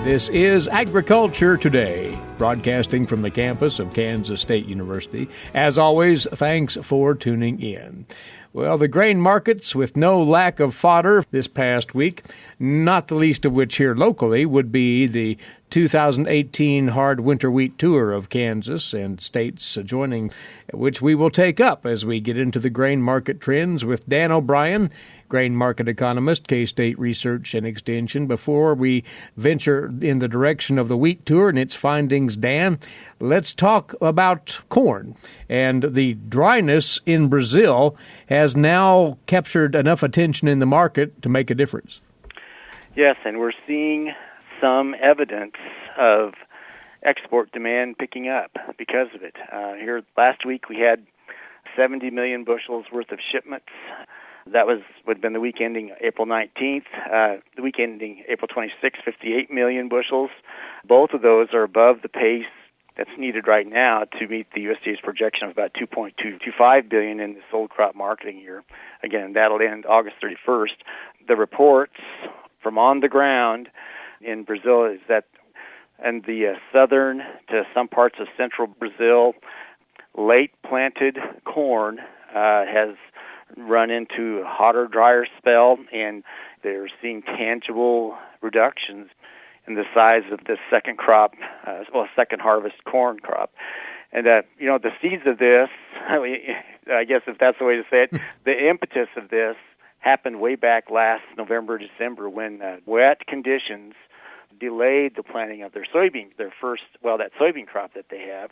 This is Agriculture Today, broadcasting from the campus of Kansas State University. As always, thanks for tuning in. Well, the grain markets with no lack of fodder this past week, not the least of which here locally would be the 2018 Hard Winter Wheat Tour of Kansas and states adjoining, which we will take up as we get into the grain market trends with Dan O'Brien, grain market economist, K-State Research and Extension. Before we venture in the direction of the wheat tour and its findings, Dan, let's talk about corn. And the dryness in Brazil has now captured enough attention in the market to make a difference. Yes, and we're seeing some evidence of export demand picking up because of it. Here last week we had 70 million bushels worth of shipments. That would have been the week ending April 19th. The week ending April 26th, 58 million bushels. Both of those are above the pace that's needed right now to meet the USDA's projection of about 2.225 billion in this old crop marketing year. Again, that'll end August 31st. The reports from on the ground in Brazil is that in the southern to some parts of central Brazil, late planted corn has run into a hotter, drier spell, and they're seeing tangible reductions in the size of the second crop, second harvest corn crop. And, the seeds of this, I guess if that's the way to say it, the impetus of this happened way back last November, December, when wet conditions delayed the planting of their soybean, that soybean crop that they have.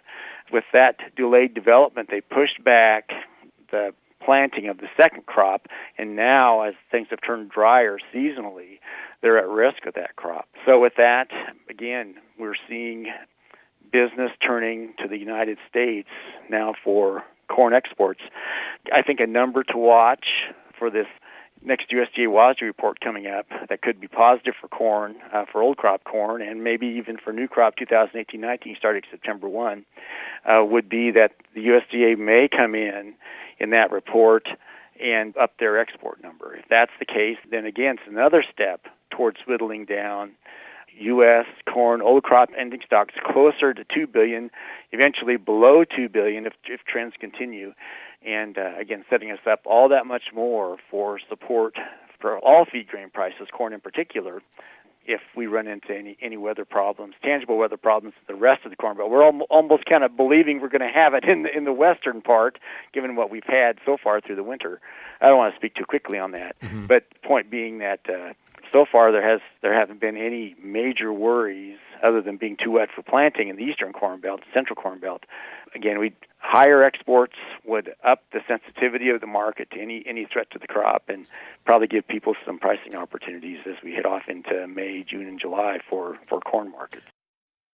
With that delayed development, they pushed back the planting of the second crop, and now as things have turned drier seasonally, they're at risk of that crop. So with that, again, we're seeing business turning to the United States now for corn exports. I think a number to watch for this next USDA WASDE report coming up that could be positive for corn, for old crop corn, and maybe even for new crop 2018-19 starting September 1, would be that the USDA may come in that report and up their export number. If that's the case, then again, it's another step towards whittling down U.S. corn old crop ending stocks closer to 2 billion, eventually below 2 billion if trends continue. And again, setting us up all that much more for support for all feed grain prices, corn in particular, if we run into any weather problems, tangible weather problems with the rest of the Corn Belt. We're almost kind of believing we're going to have it in the western part, given what we've had so far through the winter. I don't want to speak too quickly on that, but point being that so far there haven't been any major worries other than being too wet for planting in the eastern Corn Belt, central Corn Belt. Again, higher exports would up the sensitivity of the market to any threat to the crop and probably give people some pricing opportunities as we head off into May, June, and July for corn markets.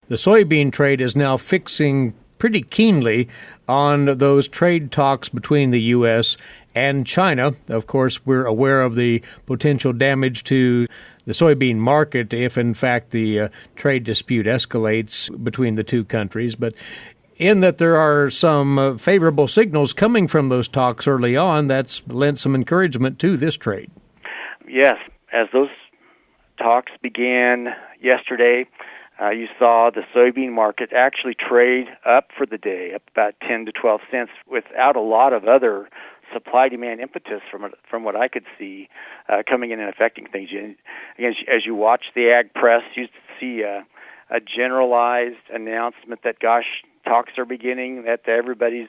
The soybean trade is now fixing pretty keenly on those trade talks between the U.S. and China. Of course, we're aware of the potential damage to the soybean market if, in fact, the trade dispute escalates between the two countries. But in that there are some favorable signals coming from those talks early on, that's lent some encouragement to this trade. Yes, as those talks began yesterday, you saw the soybean market actually trade up for the day, up about 10 to 12 cents, without a lot of other supply-demand impetus from what I could see coming in and affecting things. And again, as you watch the ag press, you see a generalized announcement that, talks are beginning, that everybody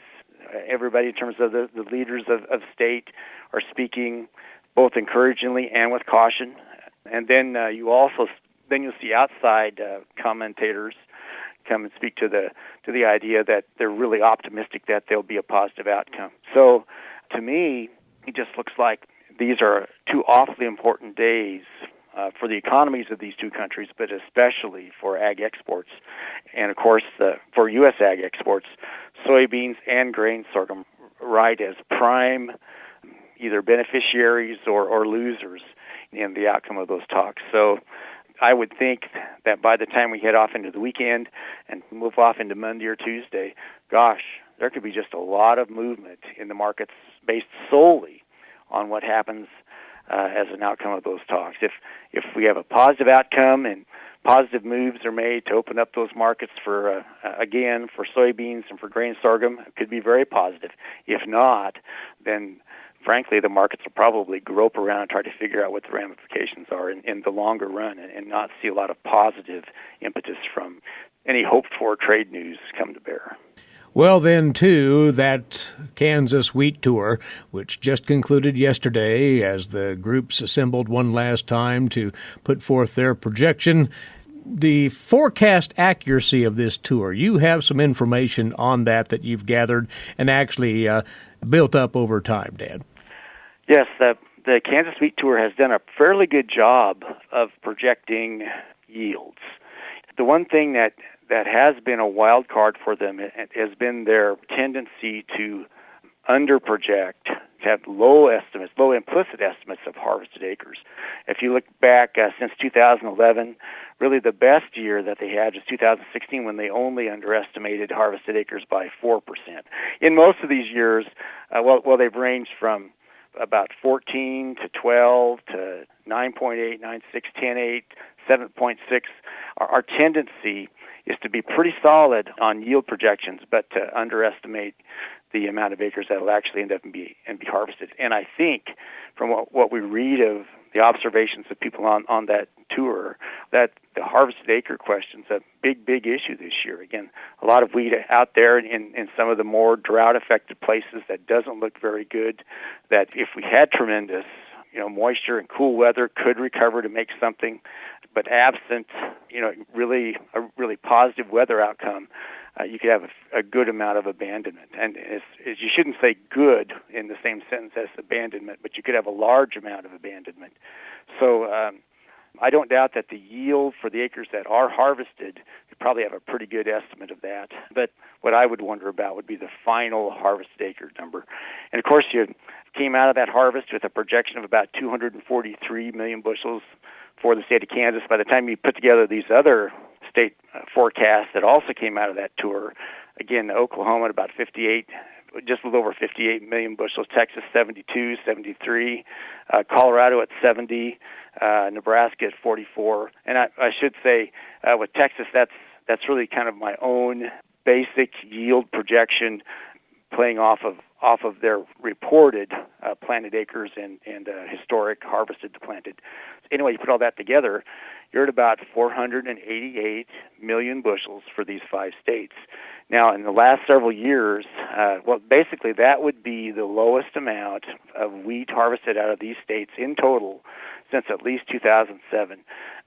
in terms of the leaders of state are speaking both encouragingly and with caution. And then you'll see outside commentators come and speak to the idea that they're really optimistic that there'll be a positive outcome. So to me, it just looks like these are two awfully important days for the economies of these two countries, but especially for ag exports. And, of course, for U.S. ag exports, soybeans and grain sorghum ride as prime either beneficiaries or losers in the outcome of those talks. So I would think that by the time we head off into the weekend and move off into Monday or Tuesday, there could be just a lot of movement in the markets based solely on what happens as an outcome of those talks. If we have a positive outcome and positive moves are made to open up those markets for, again, for soybeans and for grain sorghum, it could be very positive. If not, then frankly, the markets will probably grope around and try to figure out what the ramifications are in the longer run and not see a lot of positive impetus from any hoped-for trade news come to bear. Well, then, too, that Kansas wheat tour, which just concluded yesterday as the groups assembled one last time to put forth their projection, the forecast accuracy of this tour, you have some information on that you've gathered and actually built up over time, Dan. Yes, the Kansas wheat tour has done a fairly good job of projecting yields. The one thing that has been a wild card for them has been their tendency to underproject, to have low implicit estimates of harvested acres. If you look back since 2011, really the best year that they had was 2016 when they only underestimated harvested acres by 4%. In most of these years, they've ranged from about 14 to 12 to 9.8, 9.6, 10.8, 7.6. Our tendency is to be pretty solid on yield projections, but to underestimate the amount of acres that will actually end up and be harvested. And I think from what we read of the observations of people on that tour, that the harvested acre question's a big issue this year. Again, a lot of wheat out there in some of the more drought-affected places that doesn't look very good, that if we had tremendous moisture and cool weather could recover to make something, but absent, a really positive weather outcome, you could have a good amount of abandonment. And you shouldn't say good in the same sentence as abandonment, but you could have a large amount of abandonment. So I don't doubt that the yield for the acres that are harvested, you probably have a pretty good estimate of that. But what I would wonder about would be the final harvested acre number. And of course, you came out of that harvest with a projection of about 243 million bushels for the state of Kansas. By the time you put together these other state forecasts that also came out of that tour, again, Oklahoma at about 58, just a little over 58 million bushels, Texas 72, 73, Colorado at 70, Nebraska at 44. And I should say with Texas, that's really kind of my own basic yield projection playing off of their reported planted acres and historic harvested to planted. Anyway, you put all that together, you're at about 488 million bushels for these 5 states. Now, in the last several years, basically that would be the lowest amount of wheat harvested out of these states in total since at least 2007.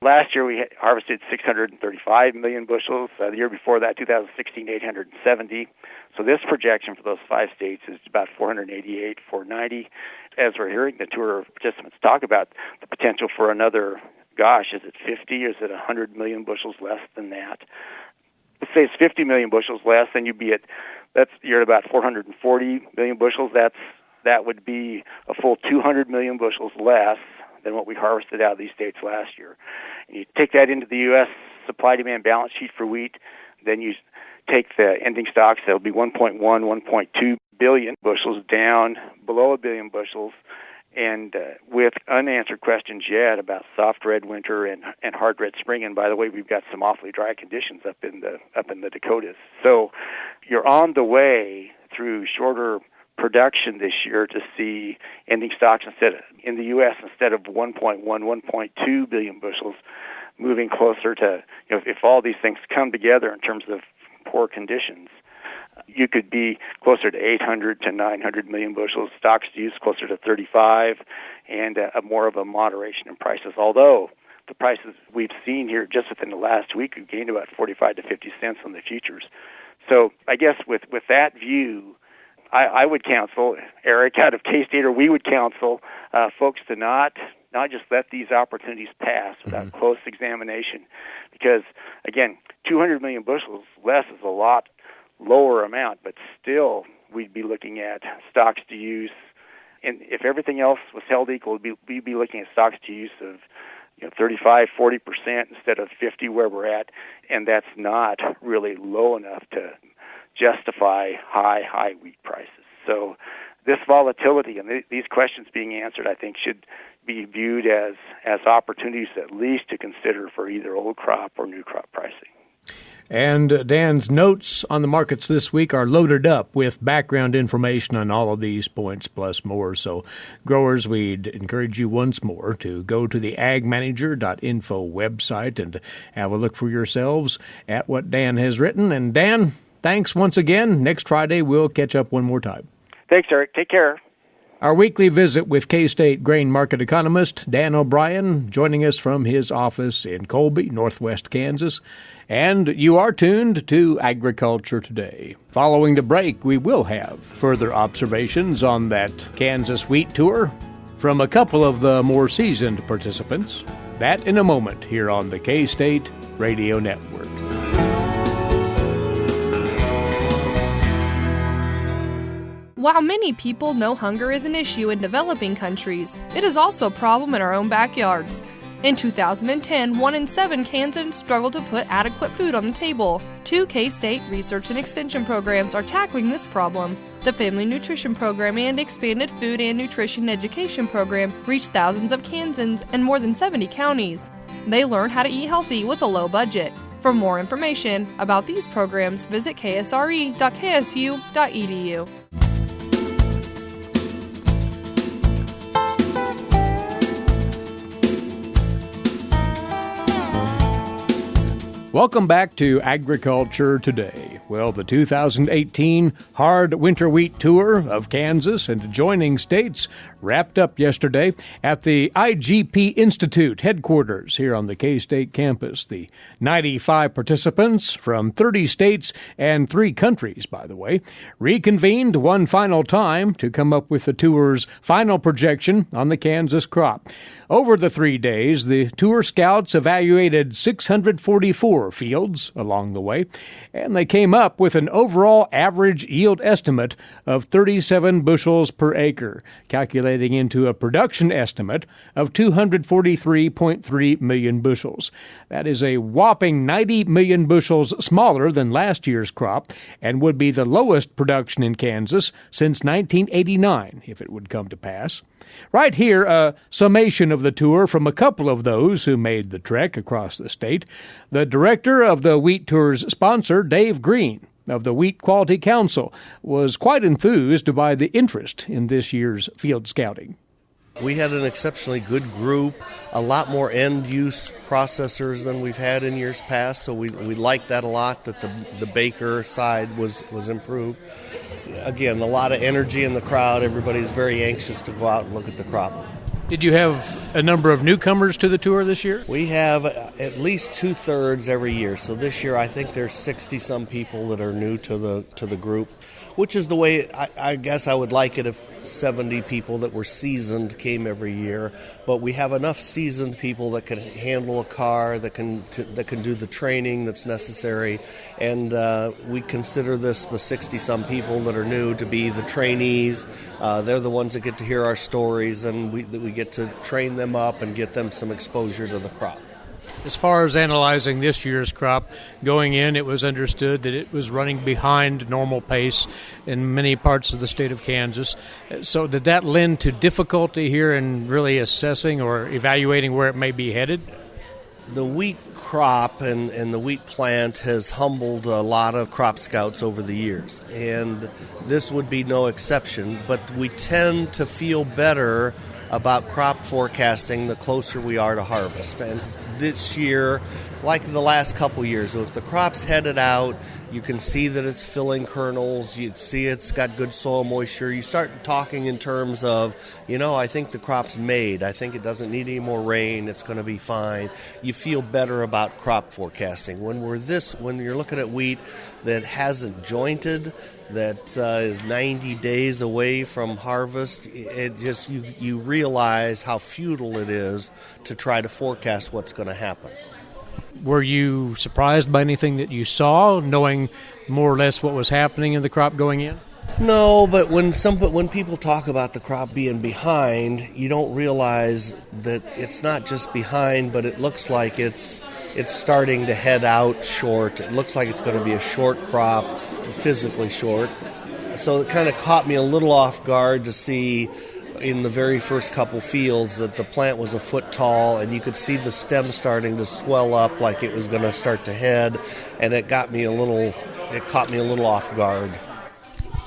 Last year we harvested 635 million bushels. The year before that, 2016, 870. So this projection for those 5 states is about 488, 490. As we're hearing the tour participants talk about the potential for another, is it 50 or is it 100 million bushels less than that? Let's say it's 50 million bushels less, then you're at about 440 million bushels. That would be a full 200 million bushels less than what we harvested out of these states last year. And you take that into the U.S. supply-demand balance sheet for wheat, then you take the ending stocks, that'll be 1.1, 1.2 billion bushels down below a billion bushels, and with unanswered questions yet about soft red winter and hard red spring. And by the way, we've got some awfully dry conditions up in the Dakotas. So you're on the way through shorter production this year to see ending stocks in the U.S. instead of 1.1, 1.2 billion bushels, moving closer to, if all these things come together in terms of poor conditions, you could be closer to 800 to 900 million bushels, stocks to use closer to 35, and more of a moderation in prices. Although the prices we've seen here just within the last week have gained about 45 to 50 cents on the futures. So I guess with that view, I would counsel, Eric, out of K-State, or we would counsel folks to not just let these opportunities pass without close examination, because, again, 200 million bushels less is a lot lower amount, but still we'd be looking at stocks to use, and if everything else was held equal, we'd be looking at stocks to use of 35, 40% instead of 50 where we're at, and that's not really low enough to justify high wheat prices. So this volatility and these questions being answered, I think, should be viewed as opportunities at least to consider for either old crop or new crop pricing. And Dan's notes on the markets this week are loaded up with background information on all of these points plus more. So, growers, we'd encourage you once more to go to the agmanager.info website and have a look for yourselves at what Dan has written. And Dan, thanks once again. Next Friday, we'll catch up one more time. Thanks, Eric. Take care. Our weekly visit with K-State grain market economist Dan O'Brien, joining us from his office in Colby, northwest Kansas. And you are tuned to Agriculture Today. Following the break, we will have further observations on that Kansas wheat tour from a couple of the more seasoned participants. That in a moment here on the K-State Radio Network. While many people know hunger is an issue in developing countries, it is also a problem in our own backyards. In 2010, 1 in 7 Kansans struggled to put adequate food on the table. 2 K-State research and extension programs are tackling this problem. The Family Nutrition Program and Expanded Food and Nutrition Education Program reach thousands of Kansans in more than 70 counties. They learn how to eat healthy with a low budget. For more information about these programs, visit ksre.ksu.edu. Welcome back to Agriculture Today. Well, the 2018 Hard Winter Wheat Tour of Kansas and adjoining states wrapped up yesterday at the IGP Institute headquarters here on the K-State campus. The 95 participants from 30 states and 3 countries, by the way, reconvened one final time to come up with the tour's final projection on the Kansas crop. Over the 3 days, the tour scouts evaluated 644 fields along the way, and they came up with an overall average yield estimate of 37 bushels per acre, calculating into a production estimate of 243.3 million bushels. That is a whopping 90 million bushels smaller than last year's crop and would be the lowest production in Kansas since 1989, if it would come to pass. Right here, a summation of the tour from a couple of those who made the trek across the state. The director of the Wheat Tour's sponsor, Dave Green, of the Wheat Quality Council, was quite enthused by the interest in this year's field scouting. We had an exceptionally good group, a lot more end-use processors than we've had in years past, so we liked that a lot, that the baker side was improved. Again, a lot of energy in the crowd. Everybody's very anxious to go out and look at the crop. Did you have a number of newcomers to the tour this year? We have at least 2/3 every year. So this year I think there's 60-some people that are new to the group, which is the way I guess I would like it if 70 people that were seasoned came every year. But we have enough seasoned people that can handle a car, that can do the training that's necessary. And we consider this the 60-some people that are new to be the trainees. They're the ones that get to hear our stories, and we get to train them up and get them some exposure to the crop. As far as analyzing this year's crop, going in, it was understood that it was running behind normal pace in many parts of the state of Kansas. So did that lend to difficulty here in really assessing or evaluating where it may be headed? The wheat crop and the wheat plant has humbled a lot of crop scouts over the years, and this would be no exception, but we tend to feel better about crop forecasting the closer we are to harvest. And this year, like the last couple years, if the crop's headed out, you can see that it's filling kernels, you see it's got good soil moisture, you start talking in terms of, I think the crop's made, I think it doesn't need any more rain, it's going to be fine. You feel better about crop forecasting. When you're looking at wheat that hasn't jointed, that is 90 days away from harvest, it just you realize how futile it is to try to forecast what's going to happen. Were you surprised by anything that you saw, knowing more or less what was happening in the crop going in? No, but when people talk about the crop being behind, you don't realize that it's not just behind, but it looks like it's starting to head out short. It looks like it's going to be a short crop, physically short. So it kind of caught me a little off guard to see in the very first couple fields that the plant was a foot tall, and you could see the stem starting to swell up like it was going to start to head, and it caught me a little off guard.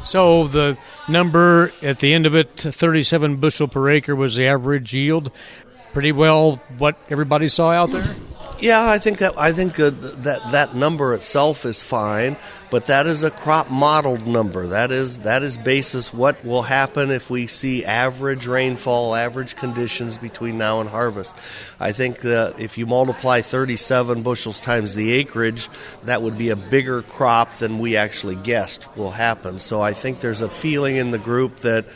So the number at the end of it, 37 bushel per acre, was the average yield. Pretty well what everybody saw out there? Yeah, I think that number itself is fine, but that is a crop modeled number. That is basis what will happen if we see average rainfall, average conditions between now and harvest. I think that if you multiply 37 bushels times the acreage, that would be a bigger crop than we actually guessed will happen. So I think there's a feeling in the group that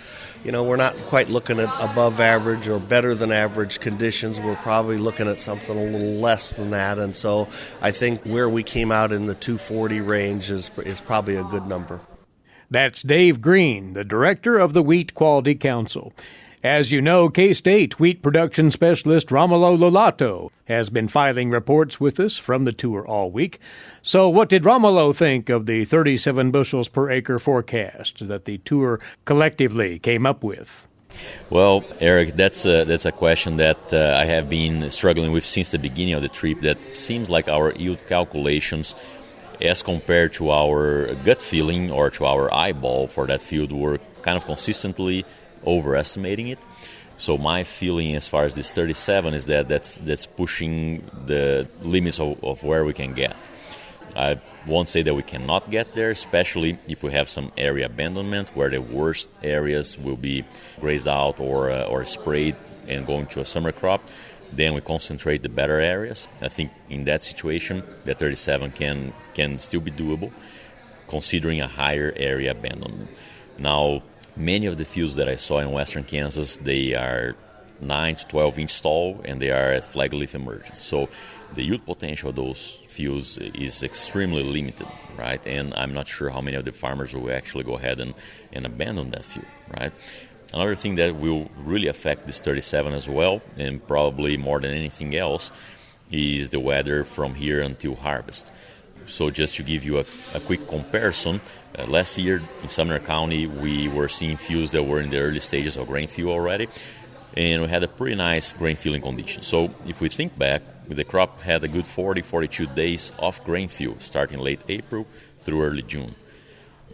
we're not quite looking at above average or better than average conditions. We're probably looking at something a little less than that. And so I think where we came out in the 240 range is probably a good number. That's Dave Green, the director of the Wheat Quality Council. As you know, K-State wheat production specialist Romulo Lollato has been filing reports with us from the tour all week. So what did Romulo think of the 37 bushels per acre forecast that the tour collectively came up with? Well, Eric, that's a question that I have been struggling with since the beginning of the trip. That seems like our yield calculations, as compared to our gut feeling or to our eyeball for that field, were kind of consistently overestimating it. So my feeling as far as this 37 is that's pushing the limits of where we can get. I won't say that we cannot get there, especially if we have some area abandonment where the worst areas will be grazed out or sprayed and going to a summer crop. Then we concentrate the better areas. I think in that situation, the 37 can still be doable, considering a higher area abandonment. Now, many of the fields that I saw in western Kansas, they are 9 to 12 inch tall, and they are at flag leaf emergence. So the yield potential of those fields is extremely limited, right? And I'm not sure how many of the farmers will actually go ahead and abandon that field, right? Another thing that will really affect this 37 as well, and probably more than anything else, is the weather from here until harvest. So just to give you a quick comparison, last year in Sumner County, we were seeing fields that were in the early stages of grain fill already, and we had a pretty nice grain filling condition. So if we think back, the crop had a good 42 days of grain fill starting late April through early June.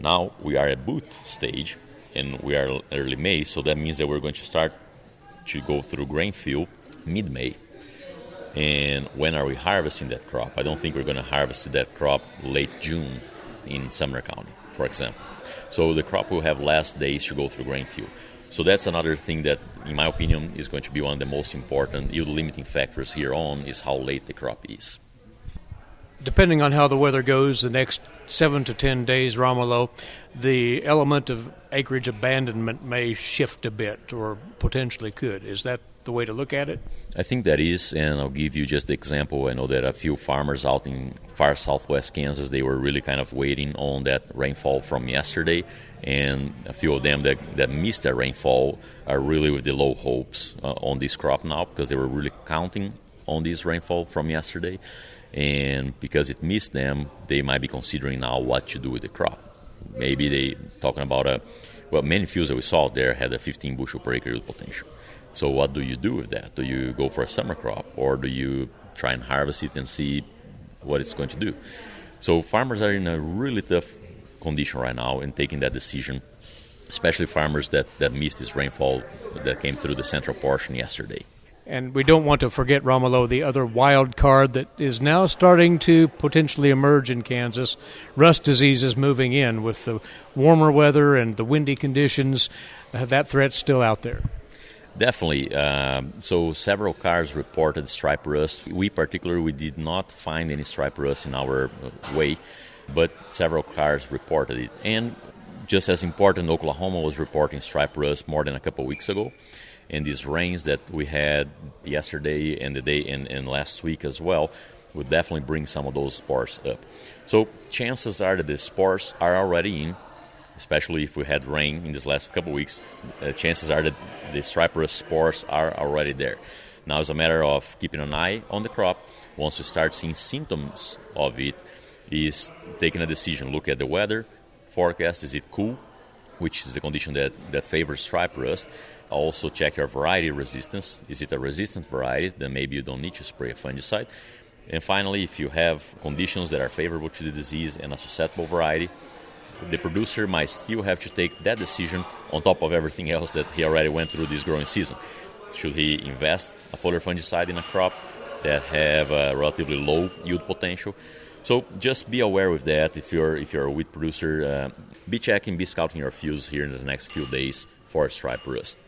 Now we are at boot stage, and we are early May, so that means that we're going to start to go through grain fill mid-May. And when are we harvesting that crop? I don't think we're going to harvest that crop late June in Sumner County, for example. So the crop will have less days to go through grain fill. So that's another thing that, in my opinion, is going to be one of the most important yield-limiting factors here on, is how late the crop is. Depending on how the weather goes the next 7 to 10 days, Romulo, the element of acreage abandonment may shift a bit, or potentially could. Is that the way to look at it? I think that is, and I'll give you just the example. I know that a few farmers out in far southwest Kansas, they were really kind of waiting on that rainfall from yesterday, and a few of them that missed that rainfall are really with the low hopes on this crop now, because they were really counting on this rainfall from yesterday, and because it missed them, they might be considering now what to do with the crop. Maybe they talking about many fields that we saw out there had a 15 bushel per acre yield potential. So what do you do with that? Do you go for a summer crop, or do you try and harvest it and see what it's going to do? So farmers are in a really tough condition right now in taking that decision, especially farmers that missed this rainfall that came through the central portion yesterday. And we don't want to forget, Romulo, the other wild card that is now starting to potentially emerge in Kansas. Rust disease is moving in with the warmer weather and the windy conditions. That threat's still out there. Definitely. So several cars reported stripe rust. We did not find any stripe rust in our way, but several cars reported it. And just as important, Oklahoma was reporting stripe rust more than a couple of weeks ago. And these rains that we had yesterday and the day and last week as well would definitely bring some of those spores up. So chances are that the spores are already in, especially if we had rain in these last couple of weeks. Chances are that the stripe rust spores are already there. Now it's a matter of keeping an eye on the crop. Once we start seeing symptoms of it, is taking a decision. Look at the weather forecast. Is it cool? which is the condition that favors stripe rust. Also check your variety resistance. Is it a resistant variety? Then maybe you don't need to spray a fungicide. And finally, if you have conditions that are favorable to the disease and a susceptible variety, the producer might still have to take that decision on top of everything else that he already went through this growing season. Should he invest a foliar fungicide in a crop that have a relatively low yield potential? So just be aware with that. If you're a wheat producer, be scouting your fields here in the next few days for stripe rust.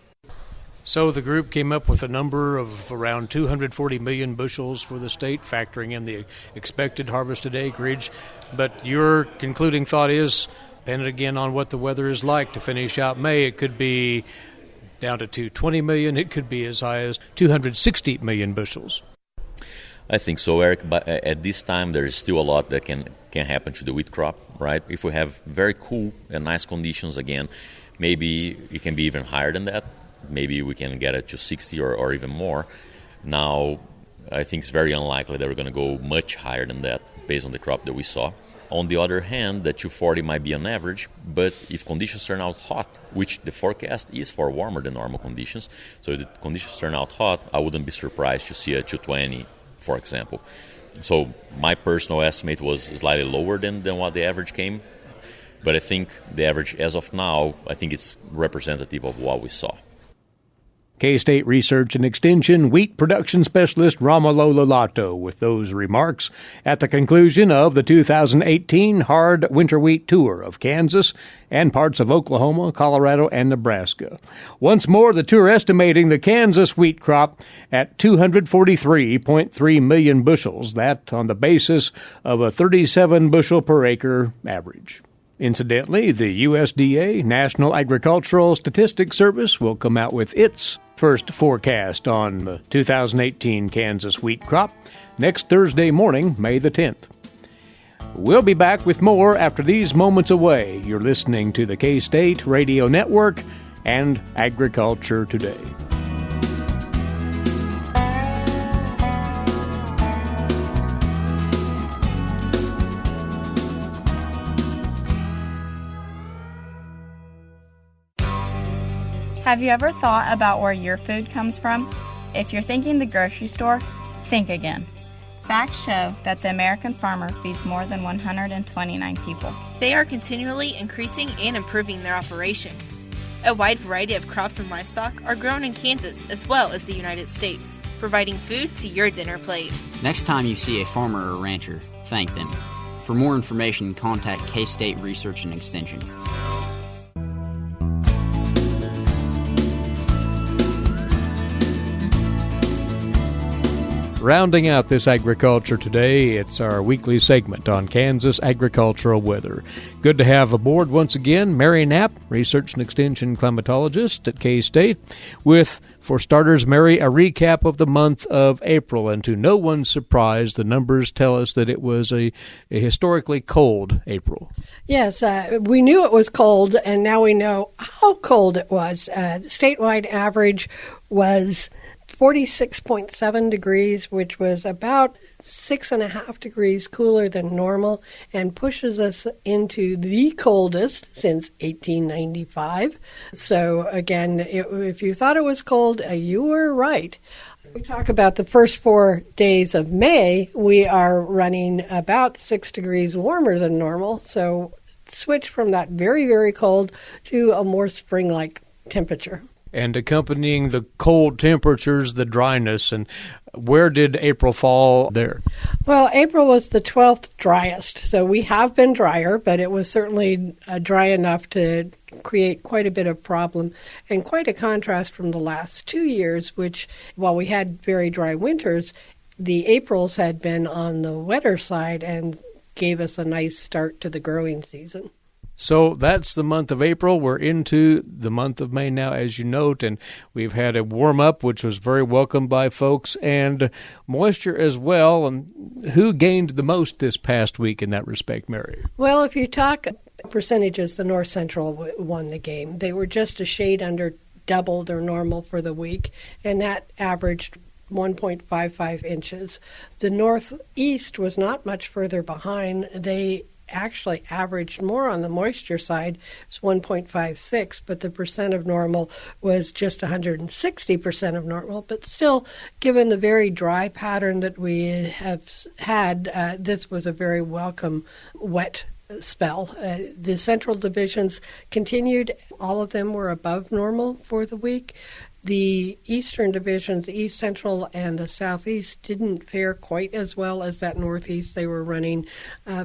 So the group came up with a number of around 240 million bushels for the state, factoring in the expected harvested acreage. But your concluding thought is, depending again on what the weather is like to finish out May, it could be down to 220 million. It could be as high as 260 million bushels. I think so, Eric. But at this time, there is still a lot that can happen to the wheat crop, right? If we have very cool and nice conditions again, maybe it can be even higher than that. Maybe we can get it to 60 or even more. Now, I think it's very unlikely that we're going to go much higher than that based on the crop that we saw. On the other hand, the 240 might be an average, but if conditions turn out hot, which the forecast is for warmer than normal conditions, so if the conditions turn out hot, I wouldn't be surprised to see a 220, for example. So my personal estimate was slightly lower than what the average came, but I think the average as of now, I think it's representative of what we saw. K-State Research and Extension Wheat Production Specialist Romulo Lollato with those remarks at the conclusion of the 2018 Hard Winter Wheat Tour of Kansas and parts of Oklahoma, Colorado, and Nebraska. Once more, the tour estimating the Kansas wheat crop at 243.3 million bushels, that on the basis of a 37 bushel per acre average. Incidentally, the USDA, National Agricultural Statistics Service, will come out with its first forecast on the 2018 Kansas wheat crop next Thursday morning, May the 10th. We'll be back with more after these moments away. You're listening to the K-State Radio Network and Agriculture Today. Have you ever thought about where your food comes from? If you're thinking the grocery store, think again. Facts show that the American farmer feeds more than 129 people. They are continually increasing and improving their operations. A wide variety of crops and livestock are grown in Kansas as well as the United States, providing food to your dinner plate. Next time you see a farmer or rancher, thank them. For more information, contact K-State Research and Extension. Rounding out this Agriculture Today, it's our weekly segment on Kansas agricultural weather. Good to have aboard once again Mary Knapp, Research and Extension climatologist at K-State, with, for starters, Mary, a recap of the month of April. And to no one's surprise, the numbers tell us that it was a historically cold April. Yes, we knew it was cold, and now we know how cold it was. The statewide average was 46.7 degrees, which was about 6.5 degrees cooler than normal and pushes us into the coldest since 1895. So again, if you thought it was cold, you were right. We talk about the first 4 days of May, we are running about 6 degrees warmer than normal. So switch from that very, very cold to a more spring-like temperature. And accompanying the cold temperatures, the dryness. And where did April fall there? Well, April was the 12th driest. So we have been drier, but it was certainly dry enough to create quite a bit of problem and quite a contrast from the last 2 years, which, while we had very dry winters, the Aprils had been on the wetter side and gave us a nice start to the growing season. So that's the month of April. We're into the month of May now, as you note, and we've had a warm-up, which was very welcomed by folks, and moisture as well. And who gained the most this past week in that respect, Mary? Well, if you talk percentages, the North Central won the game. They were just a shade under double their normal for the week, and that averaged 1.55 inches. The Northeast was not much further behind. They actually averaged more on the moisture side. It's 1.56, but the percent of normal was just 160% of normal. But still, given the very dry pattern that we have had, this was a very welcome wet spell. The central divisions continued. All of them were above normal for the week. The eastern divisions, the east central and the southeast, didn't fare quite as well as that northeast. They were running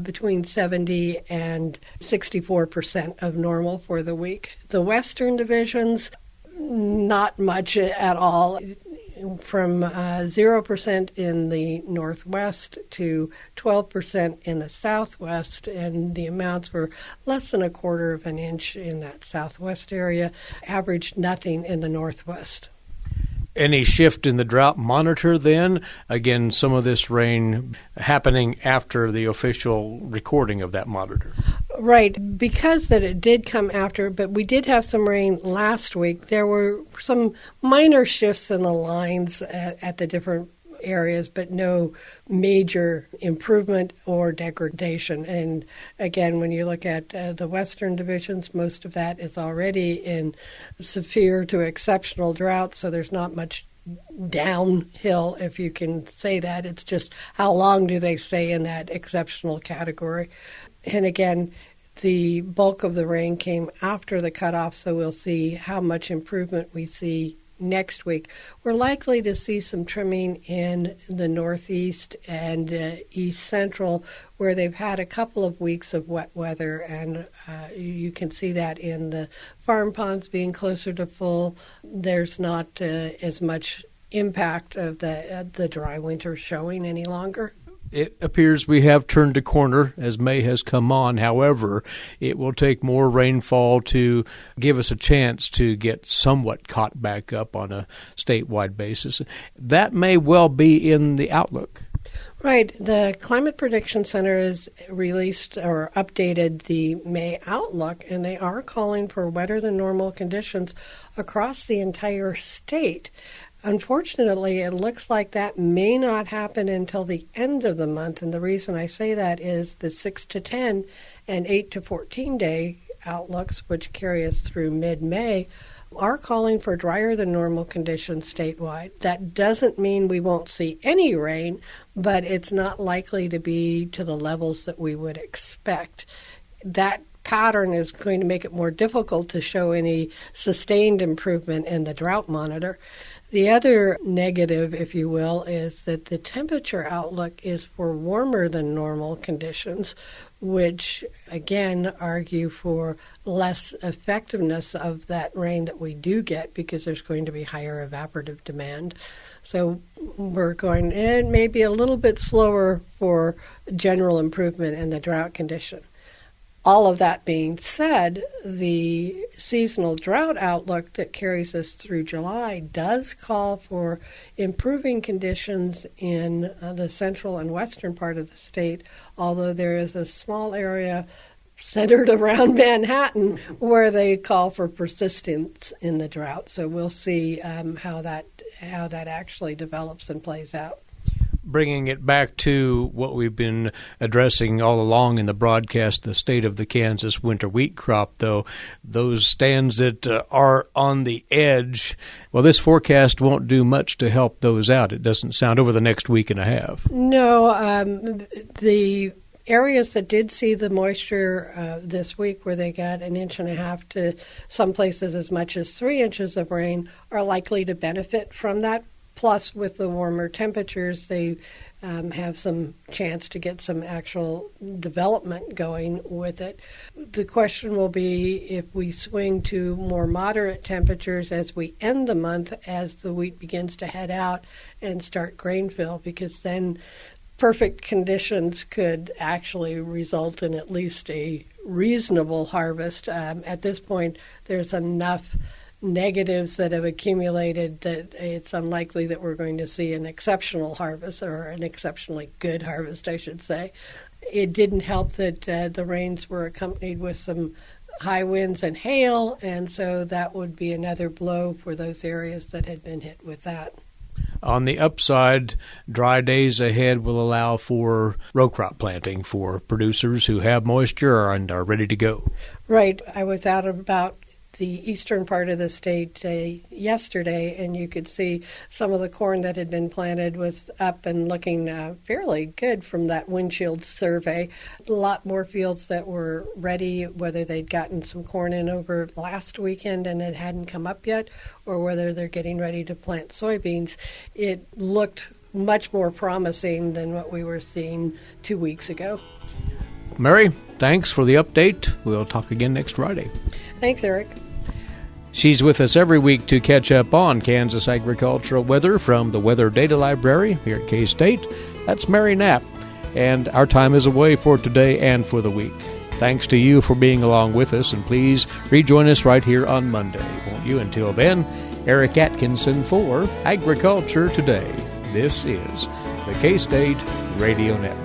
between 70 and 64% of normal for the week. The western divisions, not much at all. From 0% in the northwest to 12% in the southwest, and the amounts were less than 1/4 of an inch in that southwest area, averaged nothing in the northwest. Any shift in the drought monitor then? Again, some of this rain happening after the official recording of that monitor. Right, because that it did come after, but we did have some rain last week. There were some minor shifts in the lines at the different areas, but no major improvement or degradation. And again, when you look at the western divisions, most of that is already in severe to exceptional drought, so there's not much downhill, if you can say that. It's just how long do they stay in that exceptional category. And again, the bulk of the rain came after the cutoff, so we'll see how much improvement we see next week. We're likely to see some trimming in the northeast and east central, where they've had a couple of weeks of wet weather, and you can see that in the farm ponds being closer to full. There's not as much impact of the dry winter showing any longer. It appears we have turned a corner as May has come on. However, it will take more rainfall to give us a chance to get somewhat caught back up on a statewide basis. That may well be in the outlook. Right. The Climate Prediction Center has released or updated the May outlook, and they are calling for wetter than normal conditions across the entire state. Unfortunately, it looks like that may not happen until the end of the month, and the reason I say that is the 6 to 10 and 8 to 14 day outlooks, which carry us through mid-May, are calling for drier than normal conditions statewide. That doesn't mean we won't see any rain, but it's not likely to be to the levels that we would expect. That pattern is going to make it more difficult to show any sustained improvement in the drought monitor. The other negative, if you will, is that the temperature outlook is for warmer than normal conditions, which again argue for less effectiveness of that rain that we do get because there's going to be higher evaporative demand. So we're going, it may be a little bit slower for general improvement in the drought condition. All of that being said, the seasonal drought outlook that carries us through July does call for improving conditions in the central and western part of the state, although there is a small area centered around Manhattan where they call for persistence in the drought. So we'll see how that actually develops and plays out. Bringing it back to what we've been addressing all along in the broadcast, the state of the Kansas winter wheat crop, though, those stands that are on the edge, well, this forecast won't do much to help those out. It doesn't sound over the next week and a half. No, the areas that did see the moisture this week, where they got 1.5 inches to some places as much as 3 inches of rain, are likely to benefit from that. Plus, with the warmer temperatures, they have some chance to get some actual development going with it. The question will be if we swing to more moderate temperatures as we end the month, as the wheat begins to head out and start grain fill, because then perfect conditions could actually result in at least a reasonable harvest. At this point, there's enough negatives that have accumulated that it's unlikely that we're going to see an exceptional harvest, or an exceptionally good harvest, I should say. It didn't help that the rains were accompanied with some high winds and hail, and so that would be another blow for those areas that had been hit with that. On the upside, dry days ahead will allow for row crop planting for producers who have moisture and are ready to go. Right. I was out about the eastern part of the state yesterday, and you could see some of the corn that had been planted was up and looking fairly good from that windshield survey. A lot more fields that were ready, whether they'd gotten some corn in over last weekend and it hadn't come up yet, or whether they're getting ready to plant soybeans. It looked much more promising than what we were seeing 2 weeks ago. Mary, thanks for the update. We'll talk again next Friday. Thanks, Eric. She's with us every week to catch up on Kansas agricultural weather from the Weather Data Library here at K-State. That's Mary Knapp. And our time is away for today and for the week. Thanks to you for being along with us, and please rejoin us right here on Monday, won't you? Until then, Eric Atkinson for Agriculture Today. This is the K-State Radio Network.